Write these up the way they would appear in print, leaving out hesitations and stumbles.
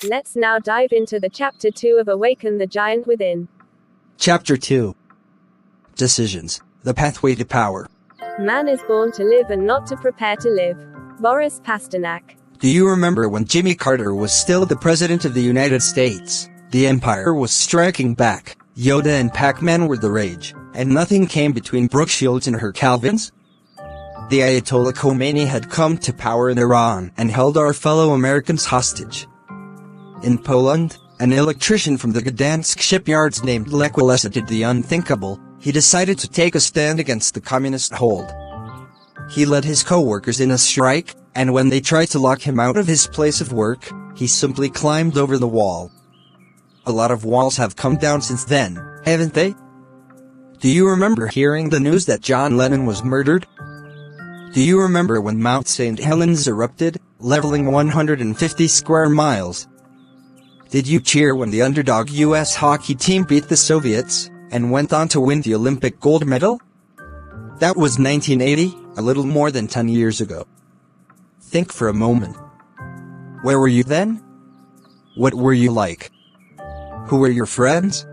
Let's now dive into the Chapter 2 of Awaken the Giant Within. Chapter 2. Decisions, the pathway to power. Man is born to live and not to prepare to live. Boris Pasternak. Do you remember when Jimmy Carter was still the President of the United States? The Empire was striking back, Yoda and Pac-Man were the rage, and nothing came between Brooke Shields and her Calvins? The Ayatollah Khomeini had come to power in Iran and held our fellow Americans hostage. In Poland, an electrician from the Gdansk shipyards named Lech Walesa did the unthinkable. He decided to take a stand against the communist hold. He led his co-workers in a strike, and when they tried to lock him out of his place of work, he simply climbed over the wall. A lot of walls have come down since then, haven't they? Do you remember hearing the news that John Lennon was murdered? Do you remember when Mount St. Helens erupted, leveling 150 square miles? Did you cheer when the underdog US hockey team beat the Soviets, and went on to win the Olympic gold medal? That was 1980, a little more than 10 years ago. Think for a moment. Where were you then? What were you like? Who were your friends?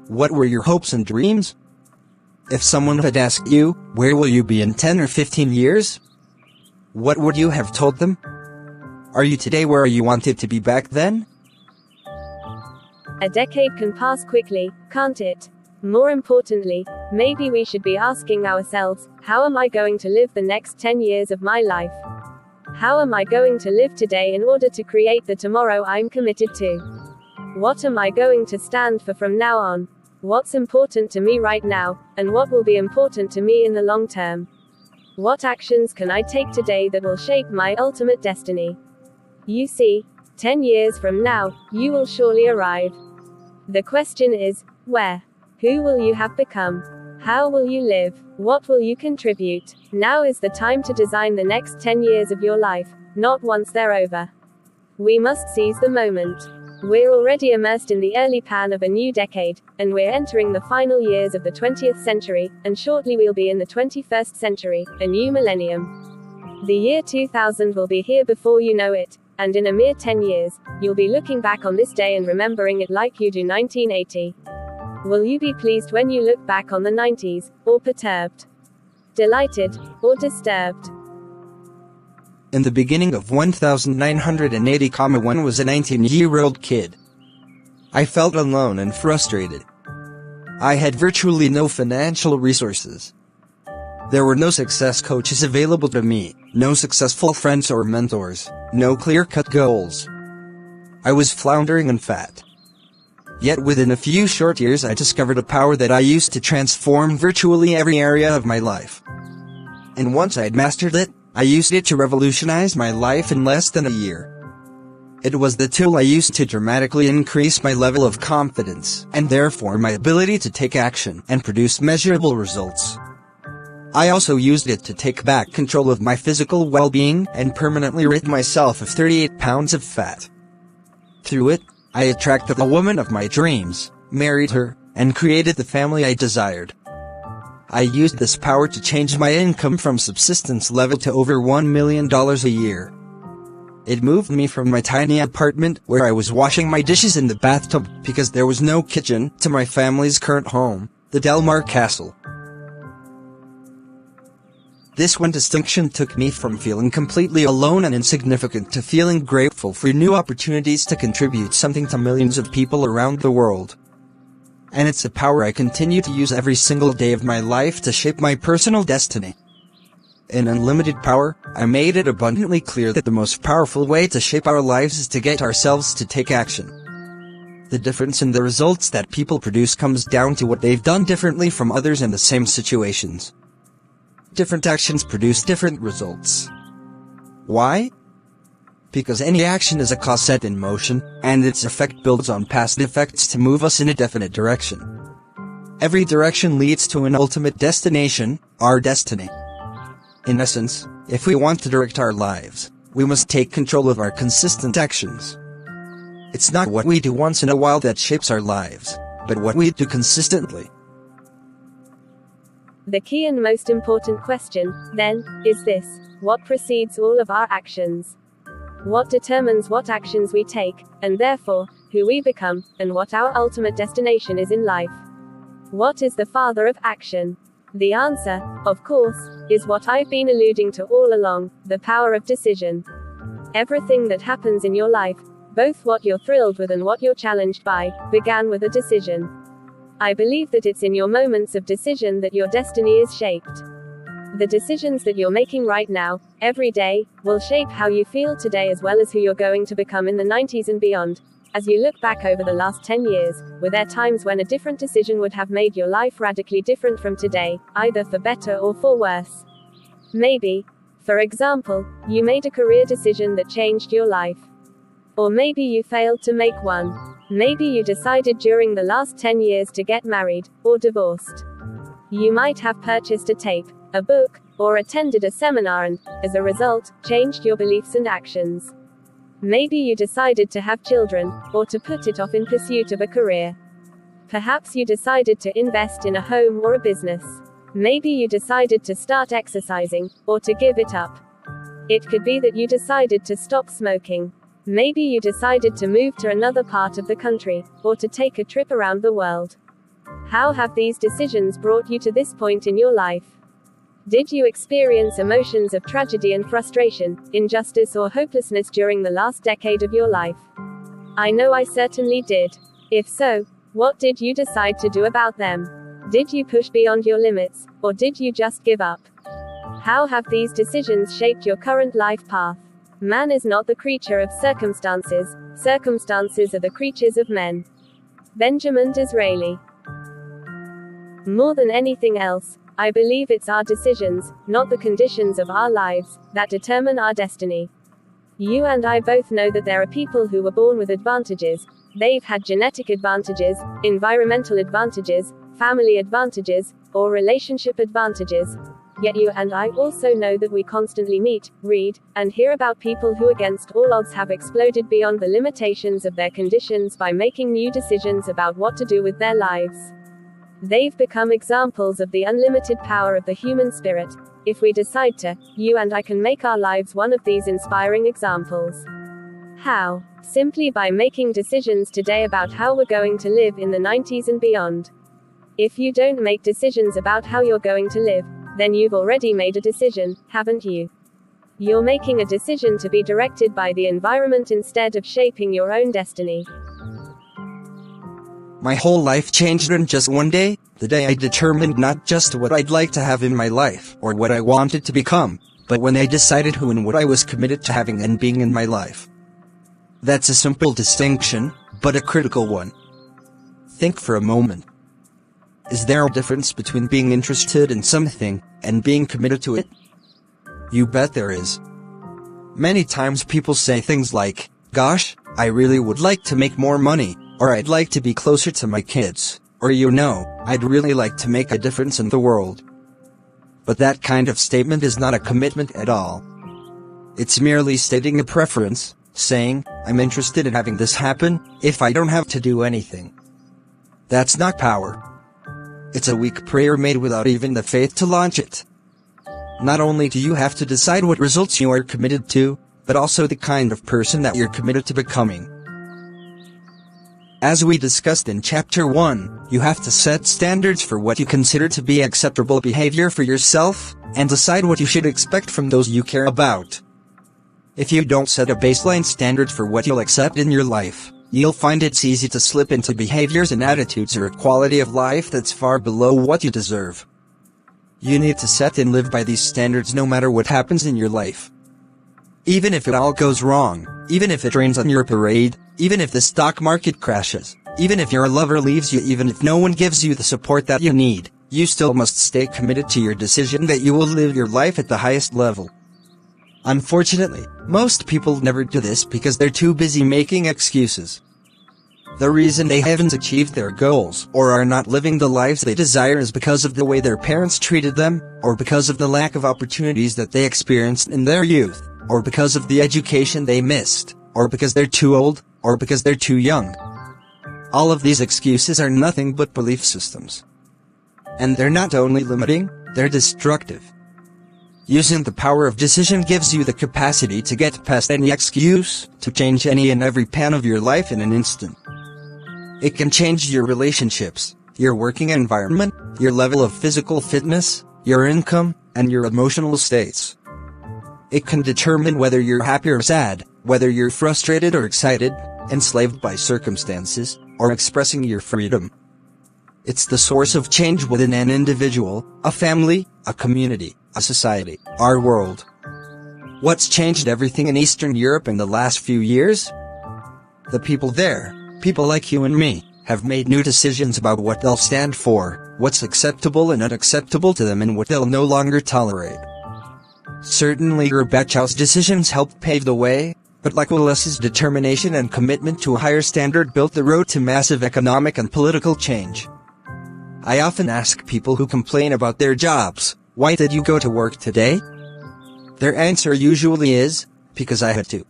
What were your hopes and dreams? If someone had asked you, where will you be in 10 or 15 years? What would you have told them? Are you today where you wanted to be back then? A decade can pass quickly, can't it? More importantly, maybe we should be asking ourselves, how am I going to live the next 10 years of my life? How am I going to live today in order to create the tomorrow I'm committed to? What am I going to stand for from now on? What's important to me right now, and what will be important to me in the long term? What actions can I take today that will shape my ultimate destiny? You see, 10 years from now, you will surely arrive. The question is, where? Who will you have become? How will you live? What will you contribute? Now is the time to design the next 10 years of your life, not once they're over. We must seize the moment. We're already immersed in the early pan of a new decade, and we're entering the final years of the 20th century, and shortly we'll be in the 21st century, a new millennium. The year 2000 will be here before you know it, and in a mere 10 years, you'll be looking back on this day and remembering it like you do 1980. Will you be pleased when you look back on the 90s, or perturbed? Delighted, or disturbed? In the beginning of 1980, was a 19-year-old kid. I felt alone and frustrated. I had virtually no financial resources. There were no success coaches available to me, no successful friends or mentors, no clear-cut goals. I was floundering and fat. Yet within a few short years I discovered a power that I used to transform virtually every area of my life. And once I'd mastered it, I used it to revolutionize my life in less than a year. It was the tool I used to dramatically increase my level of confidence, and therefore my ability to take action and produce measurable results. I also used it to take back control of my physical well-being and permanently rid myself of 38 pounds of fat. Through it, I attracted the woman of my dreams, married her, and created the family I desired. I used this power to change my income from subsistence level to over $1 million a year. It moved me from my tiny apartment where I was washing my dishes in the bathtub because there was no kitchen to my family's current home, the Delmar Castle. This one distinction took me from feeling completely alone and insignificant to feeling grateful for new opportunities to contribute something to millions of people around the world. And it's a power I continue to use every single day of my life to shape my personal destiny. In Unlimited Power, I made it abundantly clear that the most powerful way to shape our lives is to get ourselves to take action. The difference in the results that people produce comes down to what they've done differently from others in the same situations. Different actions produce different results. Why? Because any action is a cause set in motion, and its effect builds on past effects to move us in a definite direction. Every direction leads to an ultimate destination, our destiny. In essence, if we want to direct our lives, we must take control of our consistent actions. It's not what we do once in a while that shapes our lives, but what we do consistently. The key and most important question, then, is this: what precedes all of our actions? what determines what actions we take, and therefore, who we become, and what our ultimate destination is in life. What is the father of action? The answer, of course, is what I've been alluding to all along, the power of decision. Everything that happens in your life, both what you're thrilled with and what you're challenged by, began with a decision. I believe that it's in your moments of decision that your destiny is shaped. The decisions that you're making right now, every day, will shape how you feel today as well as who you're going to become in the 90s and beyond. As you look back over the last 10 years, were there times when a different decision would have made your life radically different from today, either for better or for worse? Maybe. For example, you made a career decision that changed your life. Or maybe you failed to make one. Maybe you decided during the last 10 years to get married, or divorced. You might have purchased a tape, a book, or attended a seminar and, as a result, changed your beliefs and actions. Maybe you decided to have children, or to put it off in pursuit of a career. Perhaps you decided to invest in a home or a business. Maybe you decided to start exercising, or to give it up. It could be that you decided to stop smoking. Maybe you decided to move to another part of the country, or to take a trip around the world. How have these decisions brought you to this point in your life? Did you experience emotions of tragedy and frustration, injustice or hopelessness during the last decade of your life? I know I certainly did. If so, what did you decide to do about them? Did you push beyond your limits, or did you just give up? How have these decisions shaped your current life path? Man is not the creature of circumstances, circumstances are the creatures of men. Benjamin Disraeli. More than anything else, I believe it's our decisions, not the conditions of our lives, that determine our destiny. You and I both know that there are people who were born with advantages. They've had genetic advantages, environmental advantages, family advantages, or relationship advantages. Yet you and I also know that we constantly meet, read, and hear about people who against all odds have exploded beyond the limitations of their conditions by making new decisions about what to do with their lives. They've become examples of the unlimited power of the human spirit. If we decide to, you and I can make our lives one of these inspiring examples. How? Simply by making decisions today about how we're going to live in the 90s and beyond. If you don't make decisions about how you're going to live, then you've already made a decision, haven't you? You're making a decision to be directed by the environment instead of shaping your own destiny. My whole life changed in just one day, the day I determined not just what I'd like to have in my life or what I wanted to become, but when I decided who and what I was committed to having and being in my life. That's a simple distinction, but a critical one. Think for a moment. Is there a difference between being interested in something and being committed to it? You bet there is. Many times people say things like, "Gosh, I really would like to make more money," or "I'd like to be closer to my kids," or "I'd really like to make a difference in the world." But that kind of statement is not a commitment at all. It's merely stating a preference, saying, "I'm interested in having this happen, if I don't have to do anything." That's not power. It's a weak prayer made without even the faith to launch it. Not only do you have to decide what results you are committed to, but also the kind of person that you're committed to becoming. As we discussed in Chapter 1, you have to set standards for what you consider to be acceptable behavior for yourself, and decide what you should expect from those you care about. If you don't set a baseline standard for what you'll accept in your life, you'll find it's easy to slip into behaviors and attitudes or a quality of life that's far below what you deserve. You need to set and live by these standards no matter what happens in your life. Even if it all goes wrong, even if it rains on your parade, even if the stock market crashes, even if your lover leaves you, even if no one gives you the support that you need, you still must stay committed to your decision that you will live your life at the highest level. Unfortunately, most people never do this because they're too busy making excuses. The reason they haven't achieved their goals or are not living the lives they desire is because of the way their parents treated them, or because of the lack of opportunities that they experienced in their youth, or because of the education they missed, or because they're too old, or because they're too young. All of these excuses are nothing but belief systems. And they're not only limiting, they're destructive. Using the power of decision gives you the capacity to get past any excuse, to change any and every pan of your life in an instant. It can change your relationships, your working environment, your level of physical fitness, your income, and your emotional states. It can determine whether you're happy or sad, whether you're frustrated or excited, enslaved by circumstances, or expressing your freedom. It's the source of change within an individual, a family, a community, a society, our world. What's changed everything in Eastern Europe in the last few years? The people there, people like you and me, have made new decisions about what they'll stand for, what's acceptable and unacceptable to them, and what they'll no longer tolerate. Certainly Gorbachev's decisions helped pave the way, but like Wallace's determination and commitment to a higher standard built the road to massive economic and political change. I often ask people who complain about their jobs, "Why did you go to work today?" Their answer usually is, "Because I had to."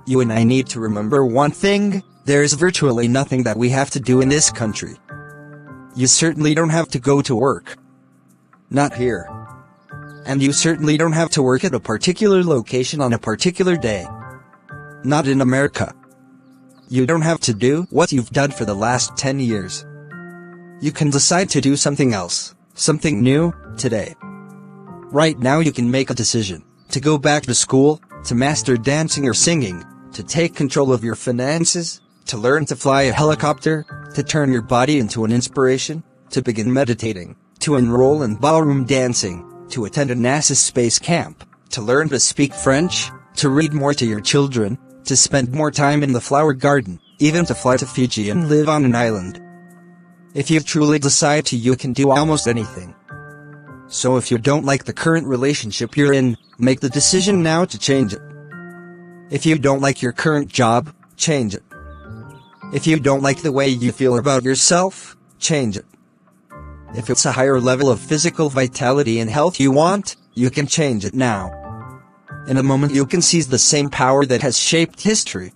You and I need to remember one thing: there is virtually nothing that we have to do in this country. You certainly don't have to go to work. Not here. And you certainly don't have to work at a particular location on a particular day. Not in America. You don't have to do what you've done for the last 10 years. You can decide to do something else, something new, today. Right now you can make a decision, to go back to school, to master dancing or singing, to take control of your finances, to learn to fly a helicopter, to turn your body into an inspiration, to begin meditating, to enroll in ballroom dancing, to attend a NASA space camp, to learn to speak French, to read more to your children, to spend more time in the flower garden, even to fly to Fiji and live on an island. If you truly decide to, you can do almost anything. So if you don't like the current relationship you're in, make the decision now to change it. If you don't like your current job, change it. If you don't like the way you feel about yourself, change it. If it's a higher level of physical vitality and health you want, you can change it now. In a moment you can seize the same power that has shaped history.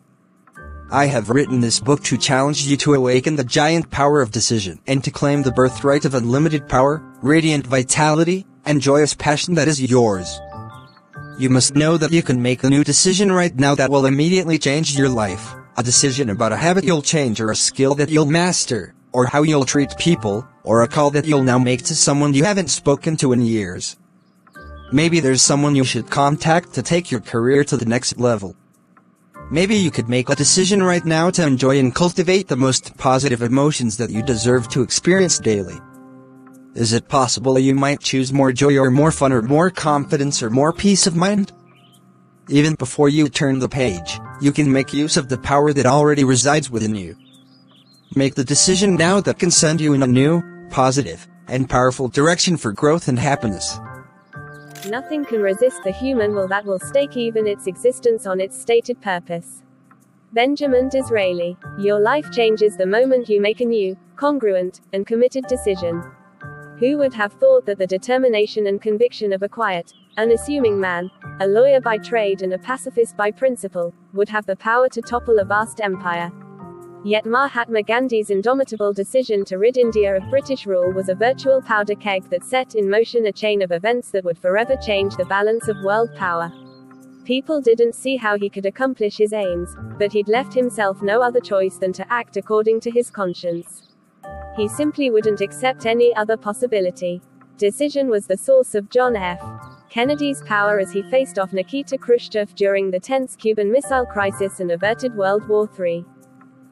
I have written this book to challenge you to awaken the giant power of decision and to claim the birthright of unlimited power, radiant vitality, and joyous passion that is yours. You must know that you can make a new decision right now that will immediately change your life, a decision about a habit you'll change or a skill that you'll master, or how you'll treat people, or a call that you'll now make to someone you haven't spoken to in years. Maybe there's someone you should contact to take your career to the next level. Maybe you could make a decision right now to enjoy and cultivate the most positive emotions that you deserve to experience daily. Is it possible you might choose more joy or more fun or more confidence or more peace of mind? Even before you turn the page, you can make use of the power that already resides within you. Make the decision now that can send you in a new, positive, and powerful direction for growth and happiness. Nothing can resist the human will that will stake even its existence on its stated purpose. Benjamin Disraeli. Your life changes the moment you make a new, congruent, and committed decision. Who would have thought that the determination and conviction of a quiet, unassuming man, a lawyer by trade and a pacifist by principle, would have the power to topple a vast empire? Yet Mahatma Gandhi's indomitable decision to rid India of British rule was a virtual powder keg that set in motion a chain of events that would forever change the balance of world power. People didn't see how he could accomplish his aims, but he'd left himself no other choice than to act according to his conscience. He simply wouldn't accept any other possibility. Decision was the source of John F. Kennedy's power as he faced off Nikita Khrushchev during the tense Cuban Missile Crisis and averted World War III.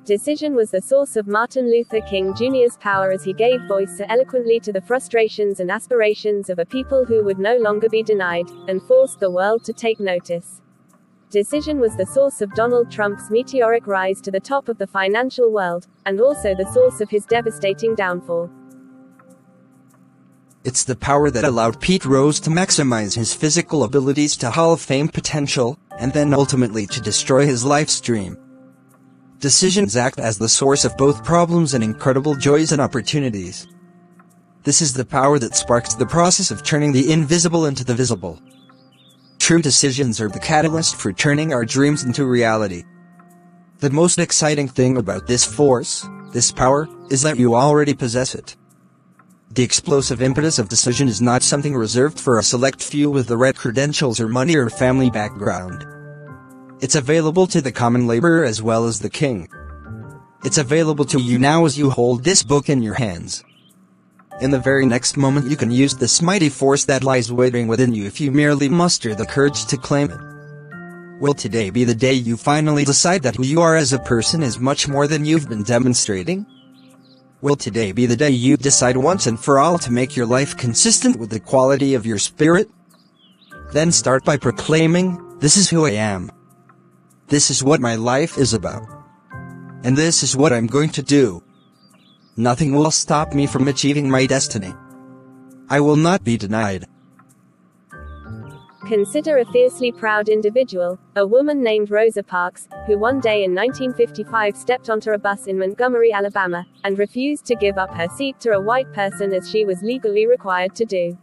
Decision was the source of Martin Luther King Jr.'s power as he gave voice so eloquently to the frustrations and aspirations of a people who would no longer be denied, and forced the world to take notice. Decision was the source of Donald Trump's meteoric rise to the top of the financial world, and also the source of his devastating downfall. It's the power that allowed Pete Rose to maximize his physical abilities to Hall of Fame potential, and then ultimately to destroy his life's dream. Decisions act as the source of both problems and incredible joys and opportunities. This is the power that sparks the process of turning the invisible into the visible. True decisions are the catalyst for turning our dreams into reality. The most exciting thing about this force, this power, is that you already possess it. The explosive impetus of decision is not something reserved for a select few with the right credentials or money or family background. It's available to the common laborer as well as the king. It's available to you now as you hold this book in your hands. In the very next moment you can use this mighty force that lies waiting within you if you merely muster the courage to claim it. Will today be the day you finally decide that who you are as a person is much more than you've been demonstrating? Will today be the day you decide once and for all to make your life consistent with the quality of your spirit? Then start by proclaiming, "This is who I am. This is what my life is about. And this is what I'm going to do. Nothing will stop me from achieving my destiny. I will not be denied." Consider a fiercely proud individual, a woman named Rosa Parks, who one day in 1955 stepped onto a bus in Montgomery, Alabama, and refused to give up her seat to a white person as she was legally required to do.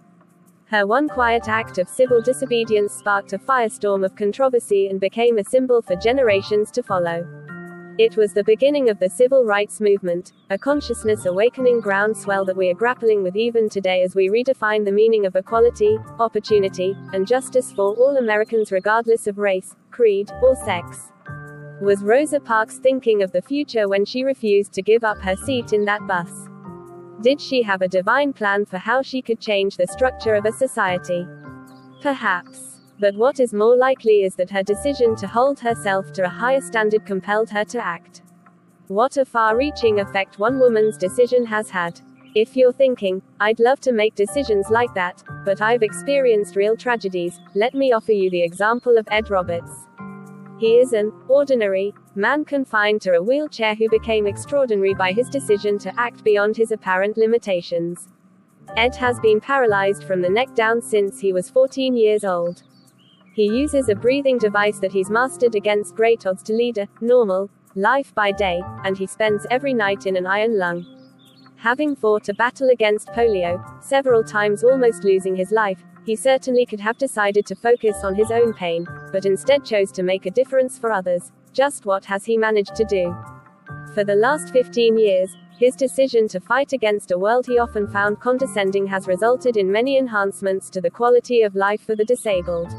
Her one quiet act of civil disobedience sparked a firestorm of controversy and became a symbol for generations to follow. It was the beginning of the civil rights movement, a consciousness awakening groundswell that we are grappling with even today as we redefine the meaning of equality, opportunity, and justice for all Americans regardless of race, creed, or sex. Was Rosa Parks thinking of the future when she refused to give up her seat in that bus? Did she have a divine plan for how she could change the structure of a society? Perhaps. But what is more likely is that her decision to hold herself to a higher standard compelled her to act. What a far-reaching effect one woman's decision has had. If you're thinking, "I'd love to make decisions like that, but I've experienced real tragedies," let me offer you the example of Ed Roberts. He is an ordinary man confined to a wheelchair who became extraordinary by his decision to act beyond his apparent limitations. Ed has been paralyzed from the neck down since he was 14 years old. He uses a breathing device that he's mastered against great odds to lead a normal life by day, and he spends every night in an iron lung. Having fought a battle against polio, several times almost losing his life, he certainly could have decided to focus on his own pain, but instead chose to make a difference for others. Just what has he managed to do? For the last 15 years, his decision to fight against a world he often found condescending has resulted in many enhancements to the quality of life for the disabled.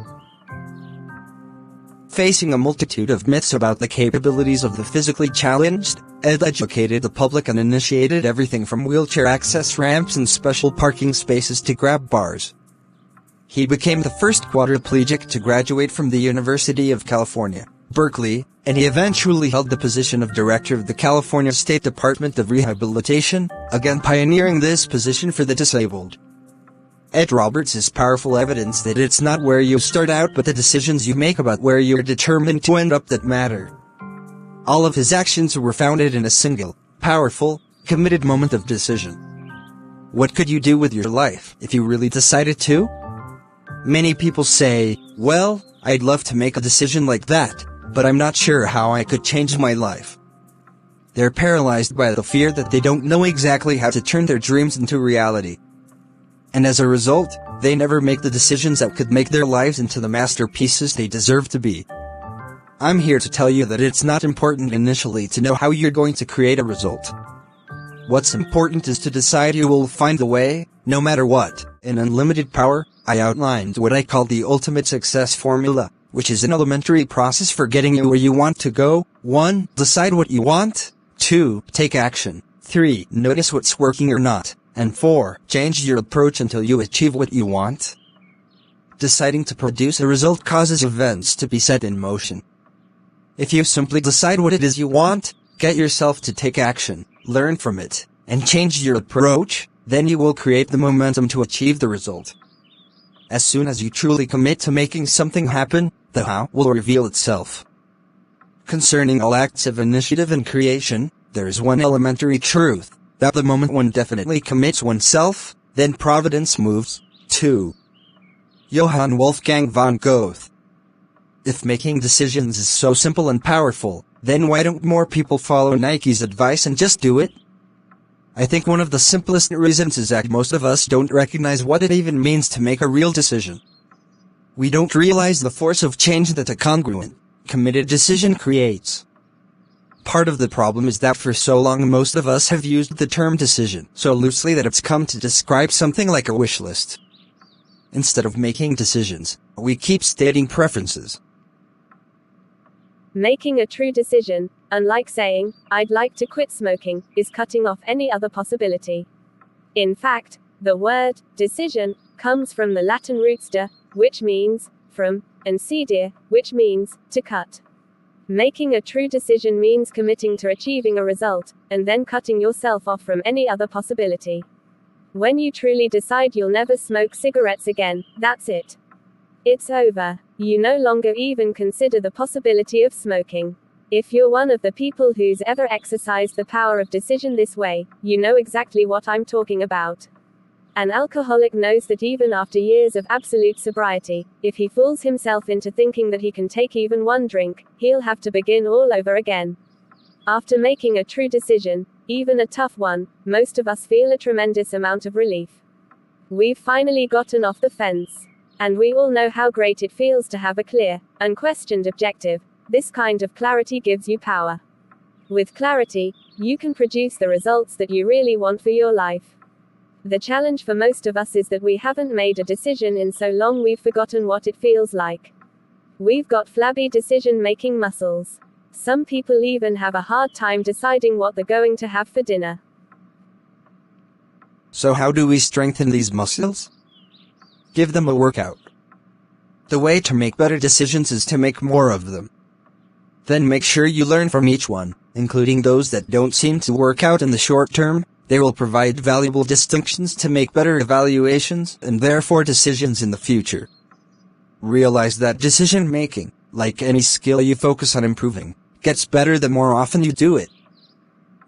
Facing a multitude of myths about the capabilities of the physically challenged, Ed educated the public and initiated everything from wheelchair access ramps and special parking spaces to grab bars. He became the first quadriplegic to graduate from the University of California, Berkeley, and he eventually held the position of director of the California State Department of Rehabilitation, again pioneering this position for the disabled. Ed Roberts is powerful evidence that it's not where you start out but the decisions you make about where you're determined to end up that matter. All of his actions were founded in a single, powerful, committed moment of decision. What could you do with your life if you really decided to? Many people say, "Well, I'd love to make a decision like that, but I'm not sure how I could change my life." They're paralyzed by the fear that they don't know exactly how to turn their dreams into reality. And as a result, they never make the decisions that could make their lives into the masterpieces they deserve to be. I'm here to tell you that it's not important initially to know how you're going to create a result. What's important is to decide you will find the way, no matter what. In Unlimited Power, I outlined what I call the ultimate success formula, which is an elementary process for getting you where you want to go. 1. Decide what you want. 2. Take action. 3. Notice what's working or not. And 4. Change your approach until you achieve what you want. Deciding to produce a result causes events to be set in motion. If you simply decide what it is you want, get yourself to take action, learn from it, and change your approach, then you will create the momentum to achieve the result. As soon as you truly commit to making something happen, the how will reveal itself. Concerning all acts of initiative and creation, there is one elementary truth. That the moment one definitely commits oneself, then providence moves. 2. Johann Wolfgang von Goethe. If making decisions is so simple and powerful, then why don't more people follow Nike's advice and just do it? I think one of the simplest reasons is that most of us don't recognize what it even means to make a real decision. We don't realize the force of change that a congruent, committed decision creates. Part of the problem is that for so long most of us have used the term decision so loosely that it's come to describe something like a wish list. Instead of making decisions, we keep stating preferences. Making a true decision, unlike saying, "I'd like to quit smoking," is cutting off any other possibility. In fact, the word decision comes from the Latin roots de, which means from, and cedere, which means to cut. Making a true decision means committing to achieving a result, and then cutting yourself off from any other possibility. When you truly decide you'll never smoke cigarettes again, that's it. It's over. You no longer even consider the possibility of smoking. If you're one of the people who's ever exercised the power of decision this way, you know exactly what I'm talking about. An alcoholic knows that even after years of absolute sobriety, if he fools himself into thinking that he can take even one drink, he'll have to begin all over again. After making a true decision, even a tough one, most of us feel a tremendous amount of relief. We've finally gotten off the fence. And we all know how great it feels to have a clear, unquestioned objective. This kind of clarity gives you power. With clarity, you can produce the results that you really want for your life. The challenge for most of us is that we haven't made a decision in so long we've forgotten what it feels like. We've got flabby decision-making muscles. Some people even have a hard time deciding what they're going to have for dinner. So how do we strengthen these muscles? Give them a workout. The way to make better decisions is to make more of them. Then make sure you learn from each one, including those that don't seem to work out in the short term. They will provide valuable distinctions to make better evaluations and therefore decisions in the future. Realize that decision making, like any skill you focus on improving, gets better the more often you do it.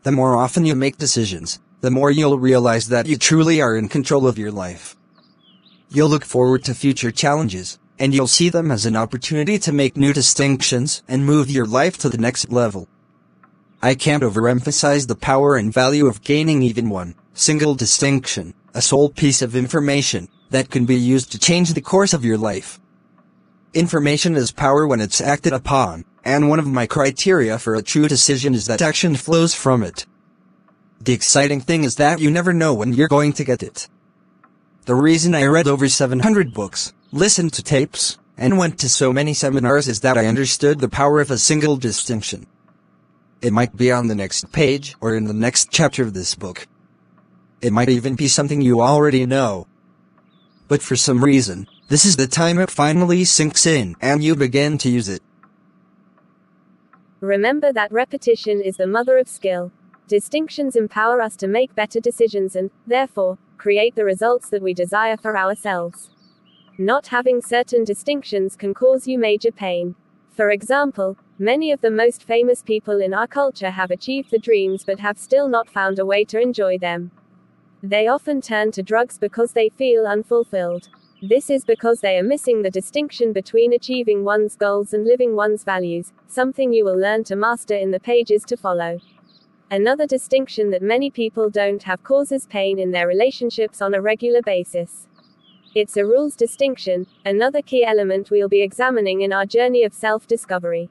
The more often you make decisions, the more you'll realize that you truly are in control of your life. You'll look forward to future challenges, and you'll see them as an opportunity to make new distinctions and move your life to the next level. I can't overemphasize the power and value of gaining even one single distinction, a sole piece of information, that can be used to change the course of your life. Information is power when it's acted upon, and one of my criteria for a true decision is that action flows from it. The exciting thing is that you never know when you're going to get it. The reason I read over 700 books, listened to tapes, and went to so many seminars is that I understood the power of a single distinction. It might be on the next page or in the next chapter of this book. It might even be something you already know. But for some reason, this is the time it finally sinks in and you begin to use it. Remember that repetition is the mother of skill. Distinctions empower us to make better decisions and, therefore, create the results that we desire for ourselves. Not having certain distinctions can cause you major pain. For example, many of the most famous people in our culture have achieved the dreams but have still not found a way to enjoy them. They often turn to drugs because they feel unfulfilled. This is because they are missing the distinction between achieving one's goals and living one's values, something you will learn to master in the pages to follow. Another distinction that many people don't have causes pain in their relationships on a regular basis. It's a rules distinction, another key element we'll be examining in our journey of self-discovery.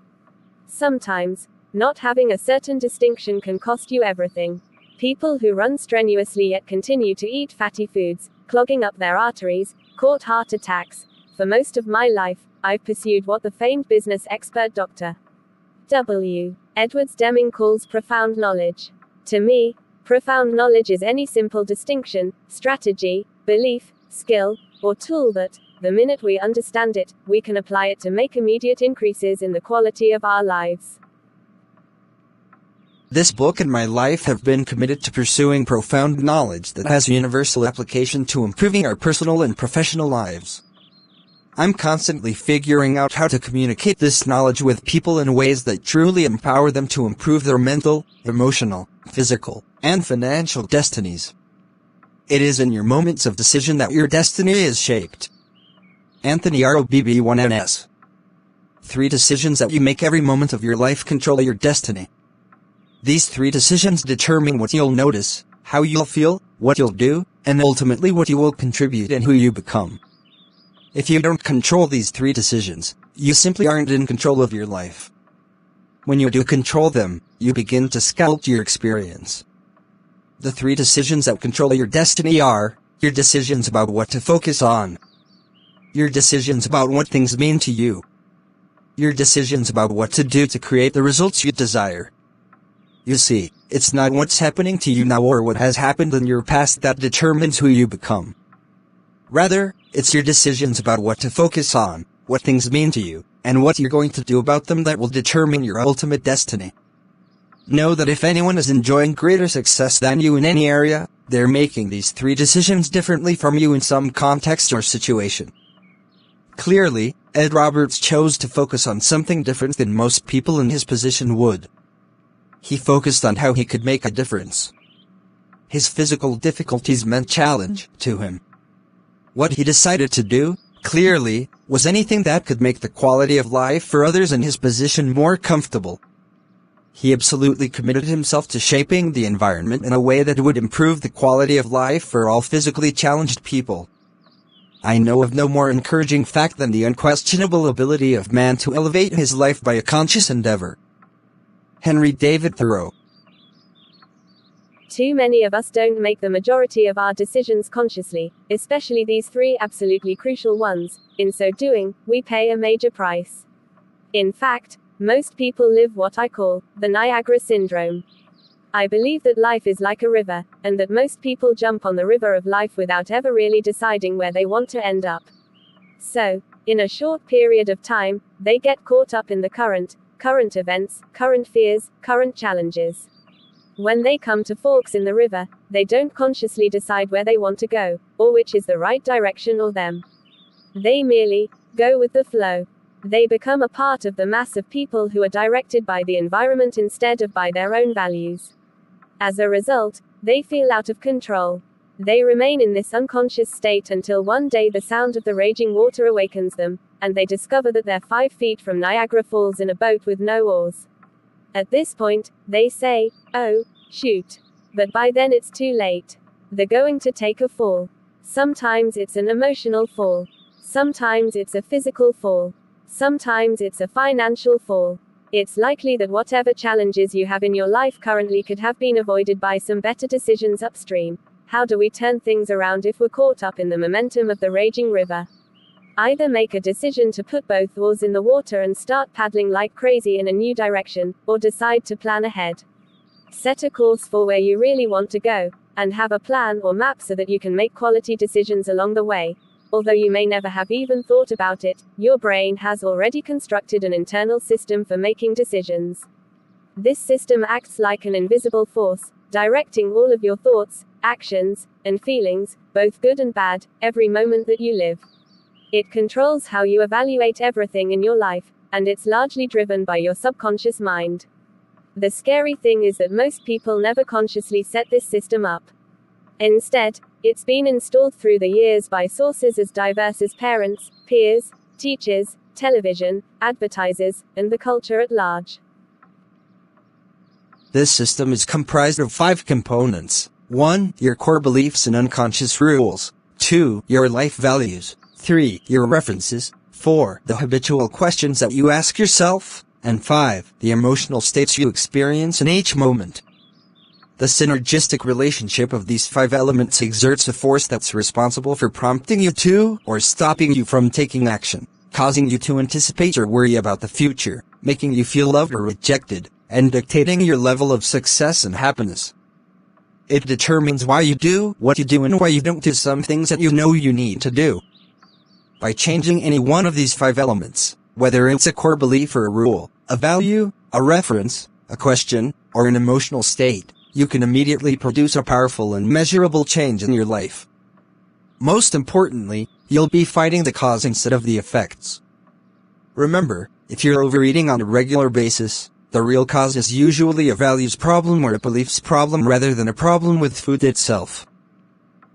Sometimes, not having a certain distinction can cost you everything. People who run strenuously yet continue to eat fatty foods, clogging up their arteries, caught heart attacks. For most of my life, I've pursued what the famed business expert Dr. W. Edwards Deming calls profound knowledge. To me, profound knowledge is any simple distinction, strategy, belief, skill, or tool that, the minute we understand it, we can apply it to make immediate increases in the quality of our lives. This book and my life have been committed to pursuing profound knowledge that has universal application to improving our personal and professional lives. I'm constantly figuring out how to communicate this knowledge with people in ways that truly empower them to improve their mental, emotional, physical, and financial destinies. It is in your moments of decision that your destiny is shaped. Anthony Robb1NS. 3 decisions that you make every moment of your life control your destiny. These 3 decisions determine what you'll notice, how you'll feel, what you'll do, and ultimately what you will contribute and who you become. If you don't control these 3 decisions, you simply aren't in control of your life. When you do control them, you begin to sculpt your experience. The 3 decisions that control your destiny are your decisions about what to focus on, your decisions about what things mean to you, your decisions about what to do to create the results you desire. You see, it's not what's happening to you now or what has happened in your past that determines who you become. Rather, it's your decisions about what to focus on, what things mean to you, and what you're going to do about them that will determine your ultimate destiny. Know that if anyone is enjoying greater success than you in any area, they're making these 3 decisions differently from you in some context or situation. Clearly, Ed Roberts chose to focus on something different than most people in his position would. He focused on how he could make a difference. His physical difficulties meant challenge to him. What he decided to do, clearly, was anything that could make the quality of life for others in his position more comfortable. He absolutely committed himself to shaping the environment in a way that would improve the quality of life for all physically challenged people. I know of no more encouraging fact than the unquestionable ability of man to elevate his life by a conscious endeavor. Henry David Thoreau. Too many of us don't make the majority of our decisions consciously, especially these 3 absolutely crucial ones. In so doing, we pay a major price. In fact, most people live what I call the Niagara syndrome. I believe that life is like a river, and that most people jump on the river of life without ever really deciding where they want to end up. So, in a short period of time, they get caught up in the current events, current fears, current challenges. When they come to forks in the river, they don't consciously decide where they want to go, or which is the right direction or them. They merely go with the flow. They become a part of the mass of people who are directed by the environment instead of by their own values. As a result, they feel out of control. They remain in this unconscious state until one day the sound of the raging water awakens them, and they discover that they're 5 feet from Niagara Falls in a boat with no oars. At this point, they say, "Oh, shoot." But by then it's too late. They're going to take a fall. Sometimes it's an emotional fall. Sometimes it's a physical fall. Sometimes it's a financial fall. It's likely that whatever challenges you have in your life currently could have been avoided by some better decisions upstream. How do we turn things around if we're caught up in the momentum of the raging river? Either make a decision to put both oars in the water and start paddling like crazy in a new direction, or decide to plan ahead. Set a course for where you really want to go, and have a plan or map so that you can make quality decisions along the way. Although you may never have even thought about it, your brain has already constructed an internal system for making decisions. This system acts like an invisible force, directing all of your thoughts, actions, and feelings, both good and bad, every moment that you live. It controls how you evaluate everything in your life, and it's largely driven by your subconscious mind. The scary thing is that most people never consciously set this system up. Instead, it's been installed through the years by sources as diverse as parents, peers, teachers, television, advertisers, and the culture at large. This system is comprised of 5 components. 1. Your core beliefs and unconscious rules. 2. Your life values. 3. Your references. 4. The habitual questions that you ask yourself. And 5. The emotional states you experience in each moment. The synergistic relationship of these 5 elements exerts a force that's responsible for prompting you to, or stopping you from taking action, causing you to anticipate or worry about the future, making you feel loved or rejected, and dictating your level of success and happiness. It determines why you do what you do and why you don't do some things that you know you need to do. By changing any one of these 5 elements, whether it's a core belief or a rule, a value, a reference, a question, or an emotional state, you can immediately produce a powerful and measurable change in your life. Most importantly, you'll be fighting the cause instead of the effects. Remember, if you're overeating on a regular basis, the real cause is usually a values problem or a beliefs problem rather than a problem with food itself.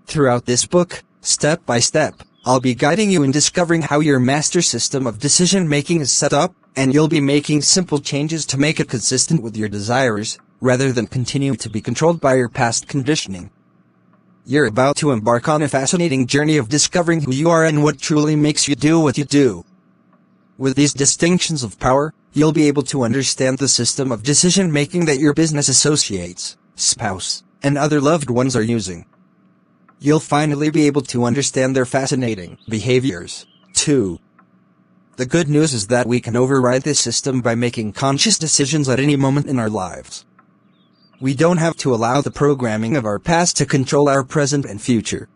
Throughout this book, step by step, I'll be guiding you in discovering how your master system of decision-making is set up, and you'll be making simple changes to make it consistent with your desires, rather than continue to be controlled by your past conditioning. You're about to embark on a fascinating journey of discovering who you are and what truly makes you do what you do. With these distinctions of power, you'll be able to understand the system of decision-making that your business associates, spouse, and other loved ones are using. You'll finally be able to understand their fascinating behaviors, too. The good news is that we can override this system by making conscious decisions at any moment in our lives. We don't have to allow the programming of our past to control our present and future.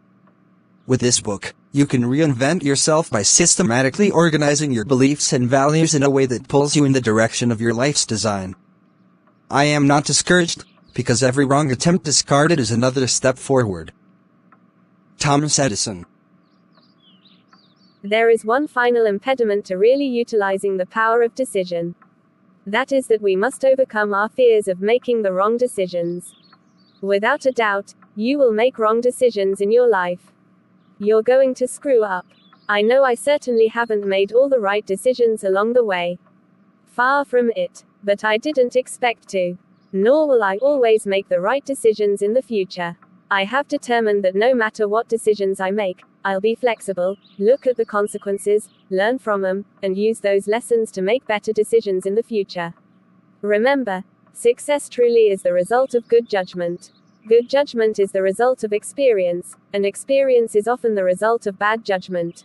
With this book, you can reinvent yourself by systematically organizing your beliefs and values in a way that pulls you in the direction of your life's design. I am not discouraged, because every wrong attempt discarded is another step forward. Thomas Edison. There is one final impediment to really utilizing the power of decision. That is that we must overcome our fears of making the wrong decisions. Without a doubt, you will make wrong decisions in your life. You're going to screw up. I know I certainly haven't made all the right decisions along the way. Far from it, but I didn't expect to. Nor will I always make the right decisions in the future. I have determined that no matter what decisions I make, I'll be flexible, look at the consequences, learn from them, and use those lessons to make better decisions in the future. Remember, success truly is the result of good judgment. Good judgment is the result of experience, and experience is often the result of bad judgment.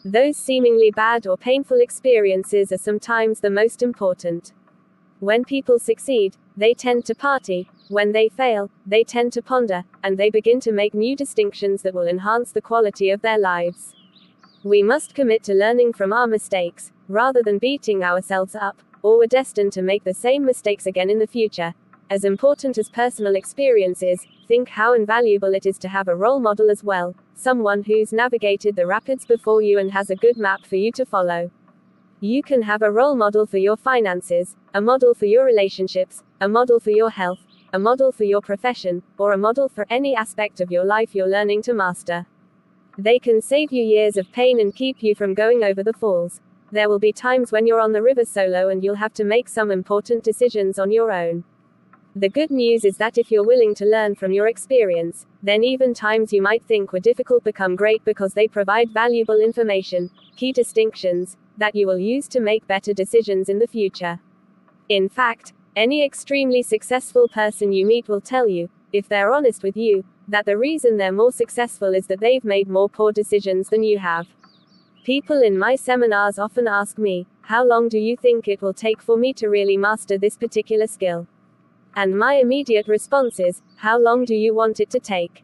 Those seemingly bad or painful experiences are sometimes the most important. When people succeed, they tend to party. When they fail, they tend to ponder, and they begin to make new distinctions that will enhance the quality of their lives. We must commit to learning from our mistakes, rather than beating ourselves up, or we're destined to make the same mistakes again in the future. As important as personal experience is, think how invaluable it is to have a role model as well, someone who's navigated the rapids before you and has a good map for you to follow. You can have a role model for your finances, a model for your relationships, a model for your health, a model for your profession, or a model for any aspect of your life you're learning to master. They can save you years of pain and keep you from going over the falls. There will be times when you're on the river solo and you'll have to make some important decisions on your own. The good news is that if you're willing to learn from your experience, then even times you might think were difficult become great because they provide valuable information, key distinctions, that you will use to make better decisions in the future. In fact, any extremely successful person you meet will tell you, if they're honest with you, that the reason they're more successful is that they've made more poor decisions than you have. People in my seminars often ask me, how long do you think it will take for me to really master this particular skill? And my immediate response is, how long do you want it to take?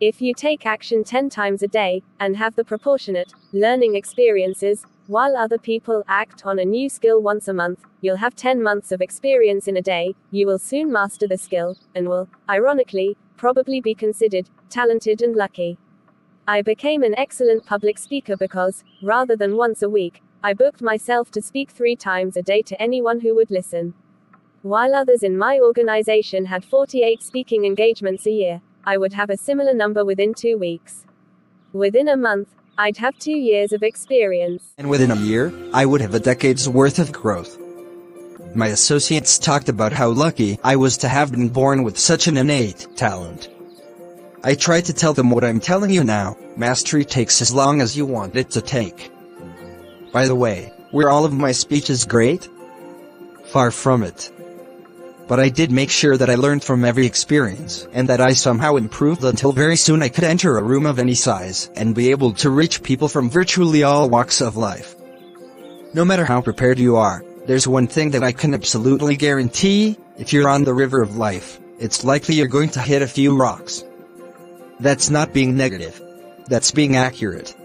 If you take action 10 times a day, and have the proportionate learning experiences, while other people act on a new skill once a month, you'll have 10 months of experience in a day, you will soon master the skill, and will, ironically, probably be considered talented and lucky. I became an excellent public speaker because, rather than once a week, I booked myself to speak 3 times a day to anyone who would listen. While others in my organization had 48 speaking engagements a year, I would have a similar number within 2 weeks. Within a month, I'd have 2 years of experience. And within a year, I would have a decade's worth of growth. My associates talked about how lucky I was to have been born with such an innate talent. I tried to tell them what I'm telling you now, mastery takes as long as you want it to take. By the way, were all of my speeches great? Far from it. But I did make sure that I learned from every experience, and that I somehow improved until very soon I could enter a room of any size, and be able to reach people from virtually all walks of life. No matter how prepared you are, there's one thing that I can absolutely guarantee, if you're on the river of life, it's likely you're going to hit a few rocks. That's not being negative. That's being accurate.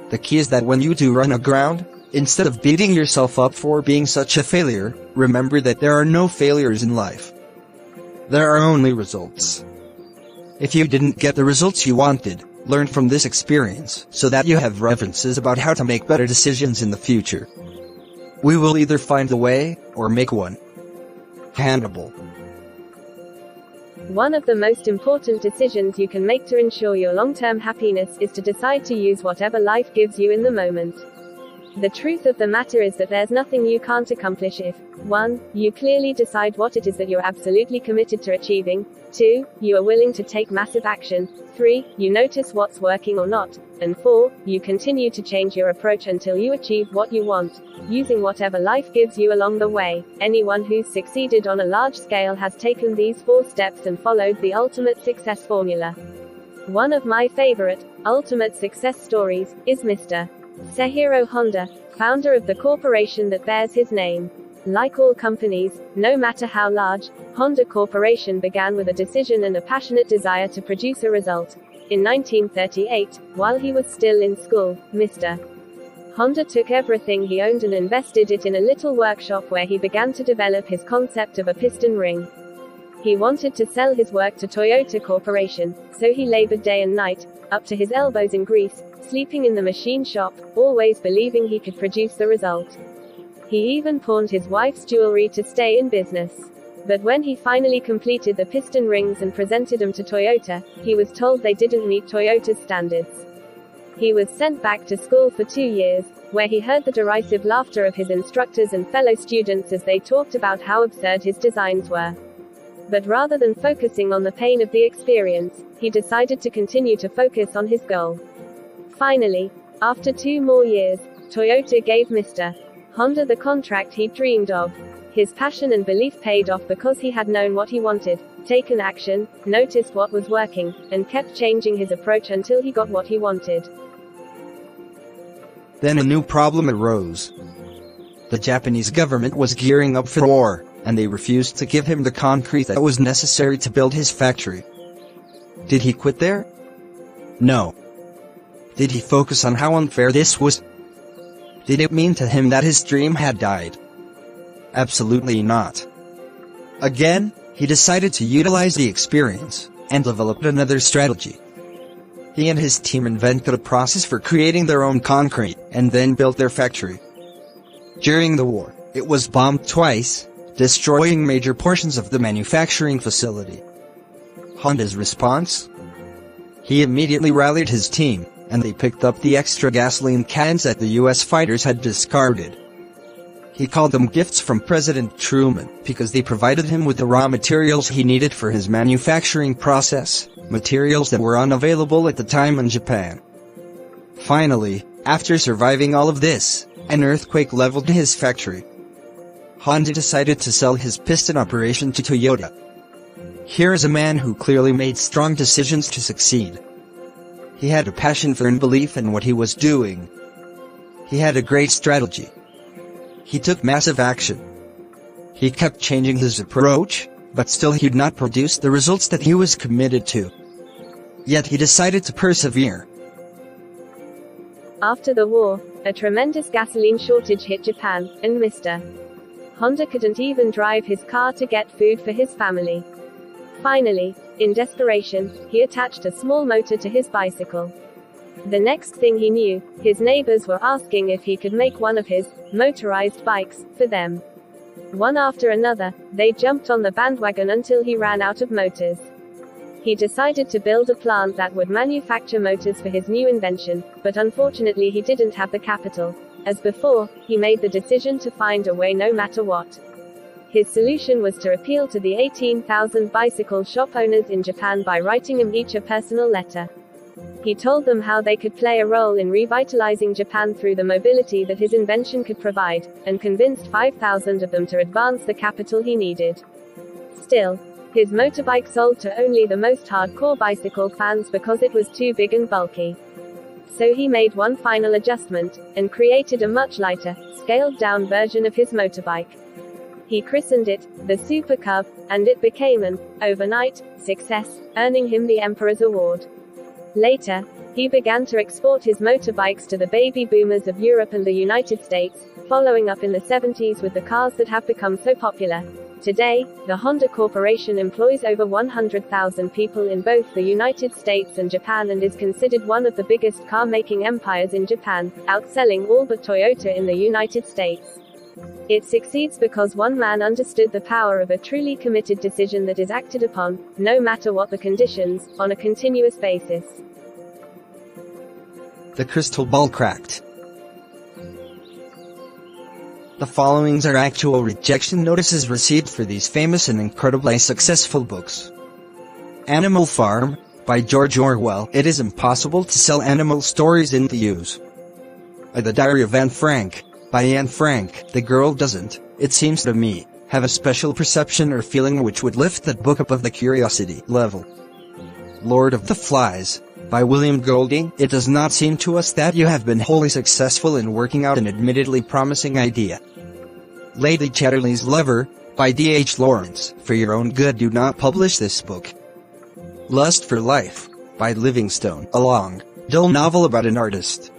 The key is that when you do run aground, instead of beating yourself up for being such a failure, remember that there are no failures in life. There are only results. If you didn't get the results you wanted, learn from this experience so that you have references about how to make better decisions in the future. We will either find a way, or make one. Hannibal. One of the most important decisions you can make to ensure your long-term happiness is to decide to use whatever life gives you in the moment. The truth of the matter is that there's nothing you can't accomplish if 1. You clearly decide what it is that you're absolutely committed to achieving, 2. You are willing to take massive action, 3. You notice what's working or not, and 4. You continue to change your approach until you achieve what you want, using whatever life gives you along the way. Anyone who's succeeded on a large scale has taken these 4 steps and followed the ultimate success formula. One of my favorite, ultimate success stories, is Mr. Seihiro Honda, founder of the corporation that bears his name. Like all companies, no matter how large, Honda Corporation began with a decision and a passionate desire to produce a result. In 1938, while he was still in school, Mr. Honda took everything he owned and invested it in a little workshop where he began to develop his concept of a piston ring. He wanted to sell his work to Toyota Corporation, so he labored day and night, up to his elbows in grease, sleeping in the machine shop, always believing he could produce the result. He even pawned his wife's jewelry to stay in business. But when he finally completed the piston rings and presented them to Toyota, he was told they didn't meet Toyota's standards. He was sent back to school for 2 years, where he heard the derisive laughter of his instructors and fellow students as they talked about how absurd his designs were. But rather than focusing on the pain of the experience, he decided to continue to focus on his goal. Finally, after 2 more years, Toyota gave Mr. Honda the contract he dreamed of. His passion and belief paid off because he had known what he wanted, taken action, noticed what was working, and kept changing his approach until he got what he wanted. Then a new problem arose. The Japanese government was gearing up for war, and they refused to give him the concrete that was necessary to build his factory. Did he quit there? No. Did he focus on how unfair this was? Did it mean to him that his dream had died? Absolutely not. Again, he decided to utilize the experience, and developed another strategy. He and his team invented a process for creating their own concrete, and then built their factory. During the war, it was bombed twice, destroying major portions of the manufacturing facility. Honda's response? He immediately rallied his team, and they picked up the extra gasoline cans that the US fighters had discarded. He called them gifts from President Truman, because they provided him with the raw materials he needed for his manufacturing process, materials that were unavailable at the time in Japan. Finally, after surviving all of this, an earthquake leveled his factory. Honda decided to sell his piston operation to Toyota. Here is a man who clearly made strong decisions to succeed. He had a passion for and belief in what he was doing. He had a great strategy. He took massive action. He kept changing his approach, but still he did not produce the results that he was committed to. Yet he decided to persevere. After the war, a tremendous gasoline shortage hit Japan, and Mr. Honda couldn't even drive his car to get food for his family. Finally, in desperation, he attached a small motor to his bicycle. The next thing he knew, his neighbors were asking if he could make one of his motorized bikes for them. One after another, they jumped on the bandwagon until he ran out of motors. He decided to build a plant that would manufacture motors for his new invention, but unfortunately he didn't have the capital. As before, he made the decision to find a way no matter what. His solution was to appeal to the 18,000 bicycle shop owners in Japan by writing them each a personal letter. He told them how they could play a role in revitalizing Japan through the mobility that his invention could provide, and convinced 5,000 of them to advance the capital he needed. Still, his motorbike sold to only the most hardcore bicycle fans because it was too big and bulky. So he made one final adjustment, and created a much lighter, scaled-down version of his motorbike. He christened it the Super Cub, and it became an overnight success, earning him the Emperor's Award. Later, he began to export his motorbikes to the baby boomers of Europe and the United States, following up in the 70s with the cars that have become so popular. Today, the Honda Corporation employs over 100,000 people in both the United States and Japan and is considered one of the biggest car-making empires in Japan, outselling all but Toyota in the United States. It succeeds because one man understood the power of a truly committed decision that is acted upon, no matter what the conditions, on a continuous basis. The crystal ball cracked. The followings are actual rejection notices received for these famous and incredibly successful books. Animal Farm, by George Orwell. It is impossible to sell animal stories in the use. The Diary of Anne Frank, by Anne Frank. The girl doesn't, it seems to me, have a special perception or feeling which would lift that book above the curiosity level. Lord of the Flies, by William Golding. It does not seem to us that you have been wholly successful in working out an admittedly promising idea. Lady Chatterley's Lover, by D.H. Lawrence. For your own good, do not publish this book. Lust for Life, by Livingstone. A long, dull novel about an artist.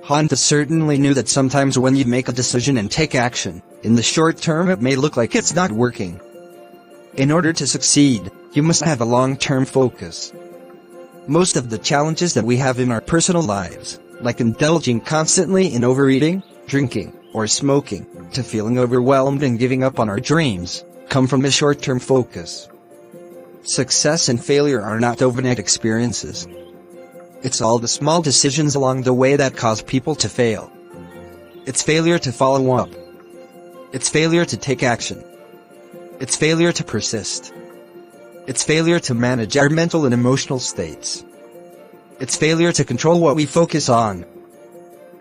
Honda certainly knew that sometimes when you make a decision and take action, in the short term it may look like it's not working. In order to succeed, you must have a long-term focus. Most of the challenges that we have in our personal lives, like indulging constantly in overeating, drinking, or smoking, to feeling overwhelmed and giving up on our dreams, come from a short-term focus. Success and failure are not overnight experiences. It's all the small decisions along the way that cause people to fail. It's failure to follow up. It's failure to take action. It's failure to persist. It's failure to manage our mental and emotional states. It's failure to control what we focus on.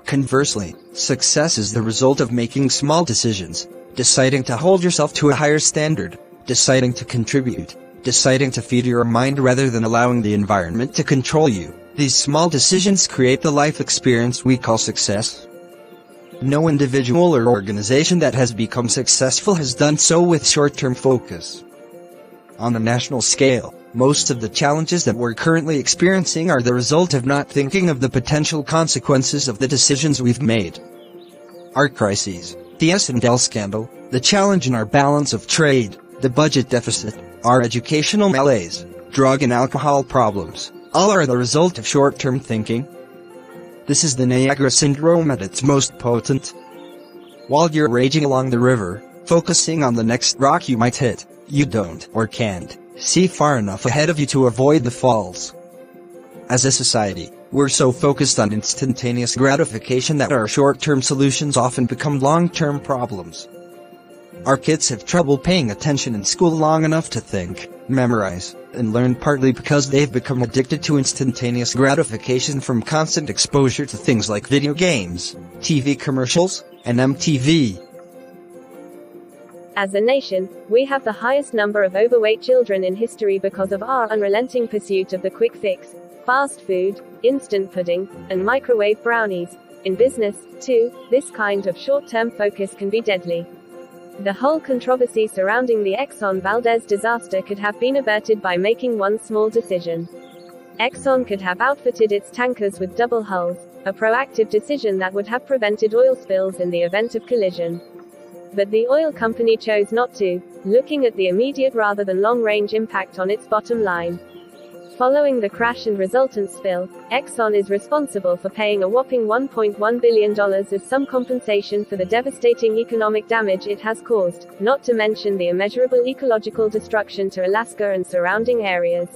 Conversely, success is the result of making small decisions, deciding to hold yourself to a higher standard, deciding to contribute, deciding to feed your mind rather than allowing the environment to control you. These small decisions create the life experience we call success. No individual or organization that has become successful has done so with short-term focus. On a national scale, most of the challenges that we're currently experiencing are the result of not thinking of the potential consequences of the decisions we've made. Our crises, the S&L scandal, the challenge in our balance of trade, the budget deficit, our educational malaise, drug and alcohol problems, all are the result of short-term thinking. This is the Niagara Syndrome at its most potent. While you're raging along the river, focusing on the next rock you might hit, you don't or can't see far enough ahead of you to avoid the falls. As a society, we're so focused on instantaneous gratification that our short-term solutions often become long-term problems. Our kids have trouble paying attention in school long enough to think, memorize, and learn, partly because they've become addicted to instantaneous gratification from constant exposure to things like video games, TV commercials, and MTV. As a nation, we have the highest number of overweight children in history because of our unrelenting pursuit of the quick fix, fast food, instant pudding, and microwave brownies. In business, too, this kind of short-term focus can be deadly. The whole controversy surrounding the Exxon Valdez disaster could have been averted by making one small decision. Exxon could have outfitted its tankers with double hulls, a proactive decision that would have prevented oil spills in the event of collision. But the oil company chose not to, looking at the immediate rather than long-range impact on its bottom line. Following the crash and resultant spill, Exxon is responsible for paying a whopping $1.1 billion as some compensation for the devastating economic damage it has caused, not to mention the immeasurable ecological destruction to Alaska and surrounding areas.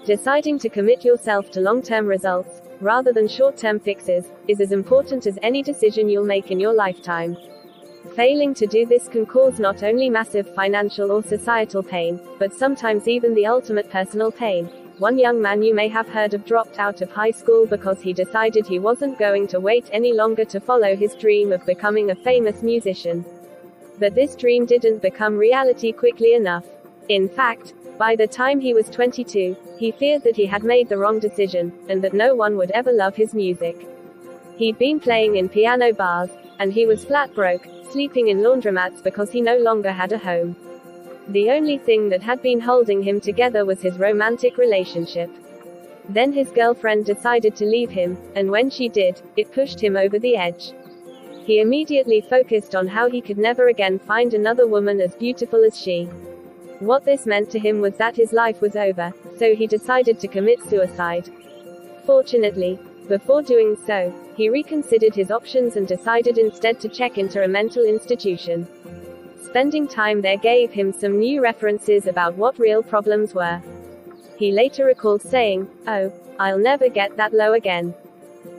Deciding to commit yourself to long-term results, rather than short-term fixes, is as important as any decision you'll make in your lifetime. Failing to do this can cause not only massive financial or societal pain, but sometimes even the ultimate personal pain. One young man you may have heard of dropped out of high school because he decided he wasn't going to wait any longer to follow his dream of becoming a famous musician. But this dream didn't become reality quickly enough. In fact, by the time he was 22, he feared that he had made the wrong decision, and that no one would ever love his music. He'd been playing in piano bars, and he was flat broke, sleeping in laundromats because he no longer had a home. The only thing that had been holding him together was his romantic relationship. Then his girlfriend decided to leave him, and when she did, it pushed him over the edge. He immediately focused on how he could never again find another woman as beautiful as she. What this meant to him was that his life was over, so he decided to commit suicide. Fortunately, before doing so, he reconsidered his options and decided instead to check into a mental institution. Spending time there gave him some new references about what real problems were. He later recalled saying, "Oh, I'll never get that low again."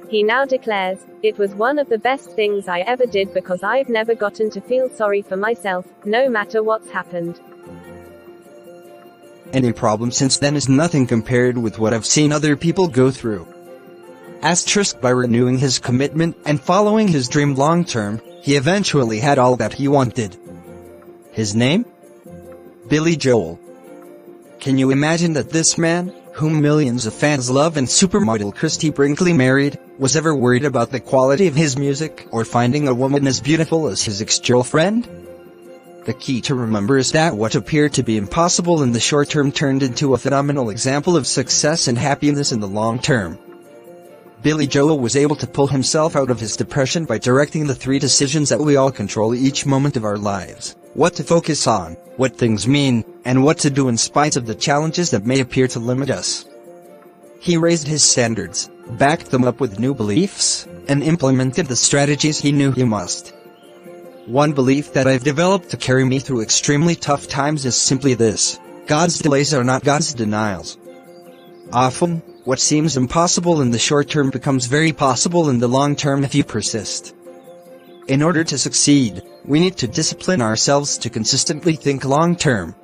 He now declares, "It was one of the best things I ever did because I've never gotten to feel sorry for myself, no matter what's happened. Any problem since then is nothing compared with what I've seen other people go through." Asterisk by renewing his commitment and following his dream long term, he eventually had all that he wanted. His name? Billy Joel. Can you imagine that this man, whom millions of fans love and supermodel Christy Brinkley married, was ever worried about the quality of his music or finding a woman as beautiful as his ex-girlfriend? The key to remember is that what appeared to be impossible in the short term turned into a phenomenal example of success and happiness in the long term. Billy Joel was able to pull himself out of his depression by directing the 3 decisions that we all control each moment of our lives: what to focus on, what things mean, and what to do in spite of the challenges that may appear to limit us. He raised his standards, backed them up with new beliefs, and implemented the strategies he knew he must. One belief that I've developed to carry me through extremely tough times is simply this: God's delays are not God's denials. Often, what seems impossible in the short term becomes very possible in the long term if you persist. In order to succeed, we need to discipline ourselves to consistently think long term.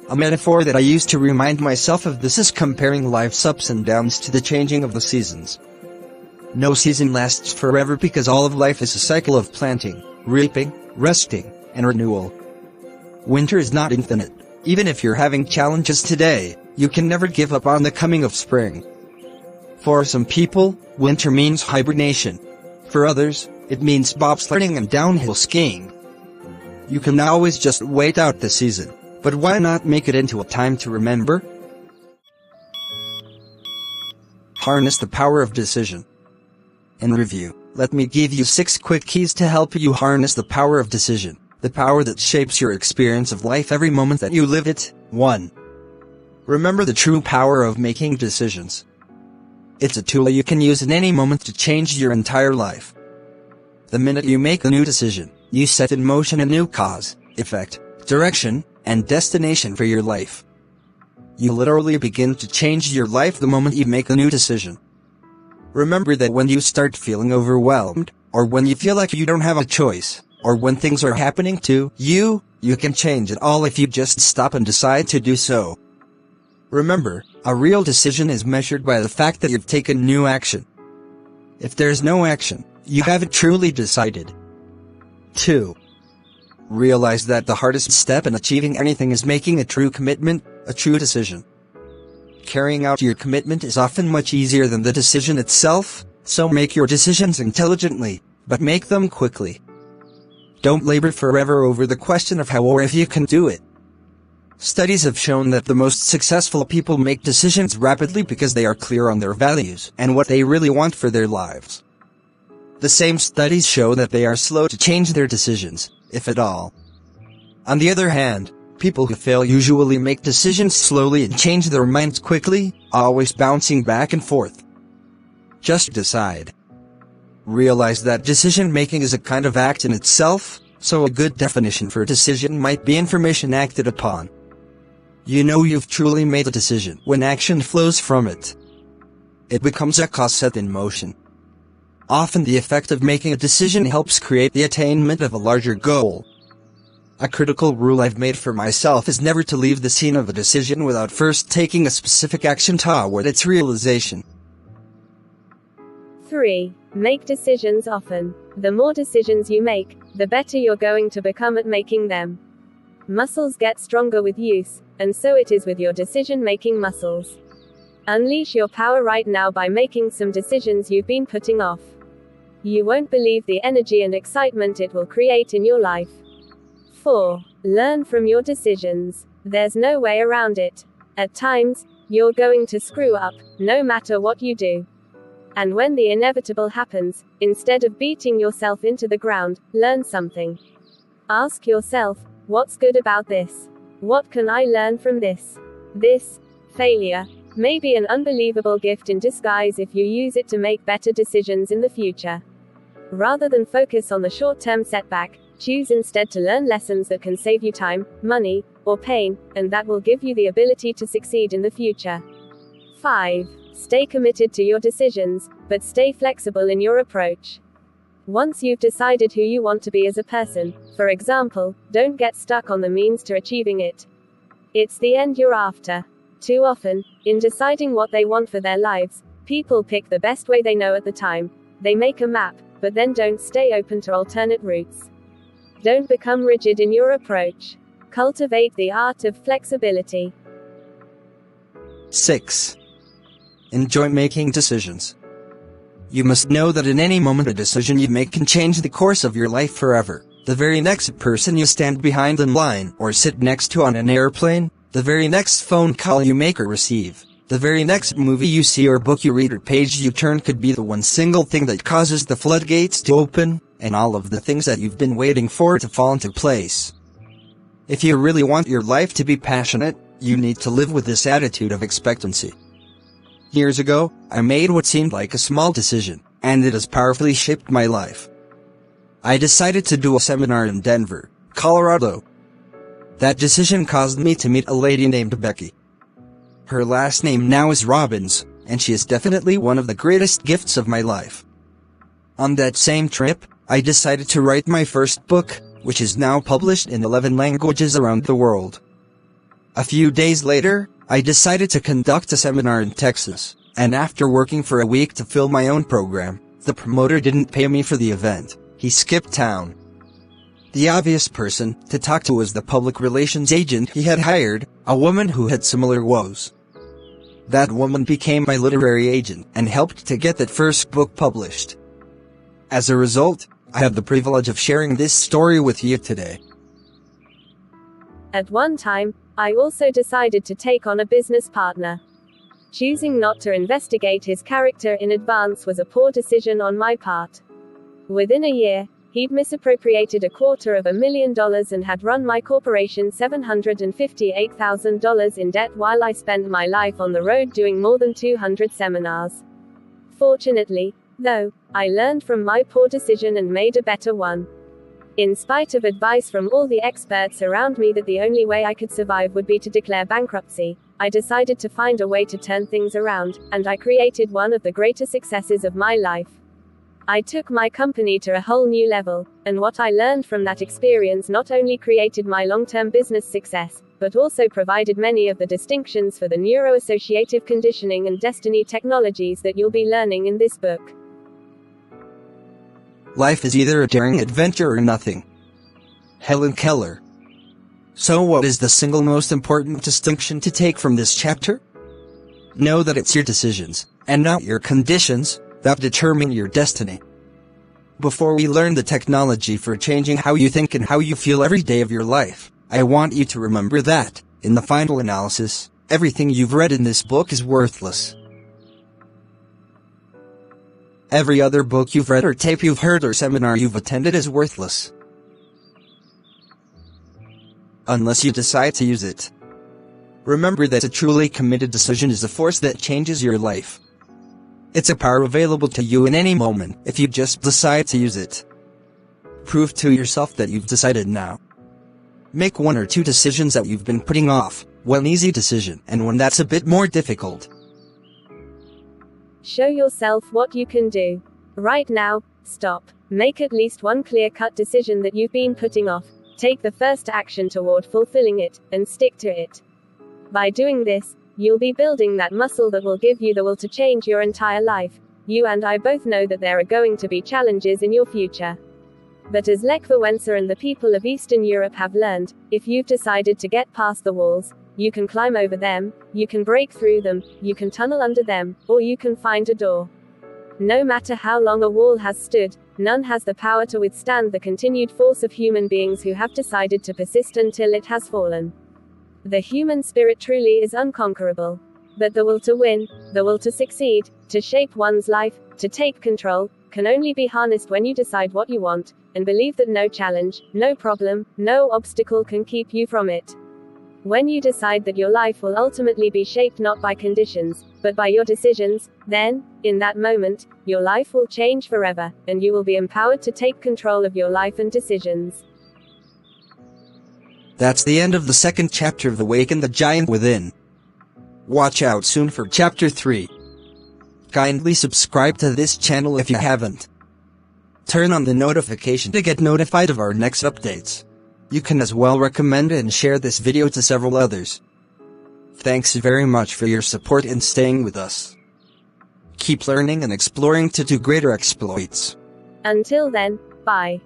A metaphor that I use to remind myself of this is comparing life's ups and downs to the changing of the seasons. No season lasts forever because all of life is a cycle of planting, reaping, resting, and renewal. Winter is not infinite. Even if you're having challenges today, you can never give up on the coming of spring. For some people, winter means hibernation. For others, it means bobsledding and downhill skiing. You can always just wait out the season, but why not make it into a time to remember? Harness the power of decision. In review, let me give you 6 quick keys to help you harness the power of decision, the power that shapes your experience of life every moment that you live it. 1. Remember the true power of making decisions. It's a tool you can use in any moment to change your entire life. The minute you make a new decision, you set in motion a new cause, effect, direction, and destination for your life. You literally begin to change your life the moment you make a new decision. Remember that when you start feeling overwhelmed, or when you feel like you don't have a choice, or when things are happening to you can change it all if you just stop and decide to do so. Remember, a real decision is measured by the fact that you've taken new action. If there's no action, you haven't truly decided. 2. Realize that the hardest step in achieving anything is making a true commitment, a true decision. Carrying out your commitment is often much easier than the decision itself, so make your decisions intelligently, but make them quickly. Don't labor forever over the question of how or if you can do it. Studies have shown that the most successful people make decisions rapidly because they are clear on their values and what they really want for their lives. The same studies show that they are slow to change their decisions, if at all. On the other hand, people who fail usually make decisions slowly and change their minds quickly, always bouncing back and forth. Just decide. Realize that decision-making is a kind of act in itself, so a good definition for a decision might be information acted upon. You know you've truly made a decision when action flows from it. It becomes a cause set in motion. Often the effect of making a decision helps create the attainment of a larger goal. A critical rule I've made for myself is never to leave the scene of a decision without first taking a specific action toward its realization. 3. Make decisions often. The more decisions you make, the better you're going to become at making them. Muscles get stronger with use, and so it is with your decision-making muscles. Unleash your power right now by making some decisions you've been putting off. You won't believe the energy and excitement it will create in your life. 4. Learn from your decisions. There's no way around it. At times, you're going to screw up, no matter what you do. And when the inevitable happens, instead of beating yourself into the ground, learn something. Ask yourself, what's good about this? What can I learn from this? This failure may be an unbelievable gift in disguise if you use it to make better decisions in the future. Rather than focus on the short-term setback, choose instead to learn lessons that can save you time, money, or pain, and that will give you the ability to succeed in the future. 5. Stay committed to your decisions, but stay flexible in your approach. Once you've decided who you want to be as a person, for example, don't get stuck on the means to achieving it. It's the end you're after. Too often, in deciding what they want for their lives, people pick the best way they know at the time. They make a map, but then don't stay open to alternate routes. Don't become rigid in your approach. Cultivate the art of flexibility. 6. Enjoy making decisions. You must know that in any moment a decision you make can change the course of your life forever. The very next person you stand behind in line or sit next to on an airplane, the very next phone call you make or receive, the very next movie you see or book you read or page you turn could be the one single thing that causes the floodgates to open, and all of the things that you've been waiting for to fall into place. If you really want your life to be passionate, you need to live with this attitude of expectancy. Years ago, I made what seemed like a small decision, and it has powerfully shaped my life. I decided to do a seminar in Denver, Colorado. That decision caused me to meet a lady named Becky. Her last name now is Robbins, and she is definitely one of the greatest gifts of my life. On that same trip, I decided to write my first book, which is now published in 11 languages around the world. A few days later, I decided to conduct a seminar in Texas, and after working for a week to fill my own program, the promoter didn't pay me for the event. He skipped town. The obvious person to talk to was the public relations agent he had hired, a woman who had similar woes. That woman became my literary agent and helped to get that first book published. As a result, I have the privilege of sharing this story with you today. At one time, I also decided to take on a business partner. Choosing not to investigate his character in advance was a poor decision on my part. Within a year, he'd misappropriated $250,000 and had run my corporation $758,000 in debt while I spent my life on the road doing more than 200 seminars. Fortunately, though, I learned from my poor decision and made a better one. In spite of advice from all the experts around me that the only way I could survive would be to declare bankruptcy, I decided to find a way to turn things around, and I created one of the greatest successes of my life. I took my company to a whole new level, and what I learned from that experience not only created my long-term business success, but also provided many of the distinctions for the neuroassociative conditioning and destiny technologies that you'll be learning in this book. Life is either a daring adventure or nothing. Helen Keller. So what is the single most important distinction to take from this chapter? Know that it's your decisions, and not your conditions, that determine your destiny. Before we learn the technology for changing how you think and how you feel every day of your life, I want you to remember that, in the final analysis, everything you've read in this book is worthless. Every other book you've read or tape you've heard or seminar you've attended is worthless. Unless you decide to use it. Remember that a truly committed decision is a force that changes your life. It's a power available to you in any moment if you just decide to use it. Prove to yourself that you've decided now. Make one or two decisions that you've been putting off, one easy decision and one that's a bit more difficult. Show yourself what you can do. Right now, stop. Make at least one clear-cut decision that you've been putting off. Take the first action toward fulfilling it, and stick to it. By doing this, you'll be building that muscle that will give you the will to change your entire life. You and I both know that there are going to be challenges in your future. But as Lech Wałęsa and the people of Eastern Europe have learned, if you've decided to get past the walls, you can climb over them, you can break through them, you can tunnel under them, or you can find a door. No matter how long a wall has stood, none has the power to withstand the continued force of human beings who have decided to persist until it has fallen. The human spirit truly is unconquerable. But the will to win, the will to succeed, to shape one's life, to take control, can only be harnessed when you decide what you want, and believe that no challenge, no problem, no obstacle can keep you from it. When you decide that your life will ultimately be shaped not by conditions, but by your decisions, then, in that moment, your life will change forever, and you will be empowered to take control of your life and decisions. That's the end of the second chapter of Awaken the Giant Within. Watch out soon for chapter 3. Kindly subscribe to this channel if you haven't. Turn on the notification to get notified of our next updates. You can as well recommend and share this video to several others. Thanks very much for your support and staying with us. Keep learning and exploring to do greater exploits. Until then, bye.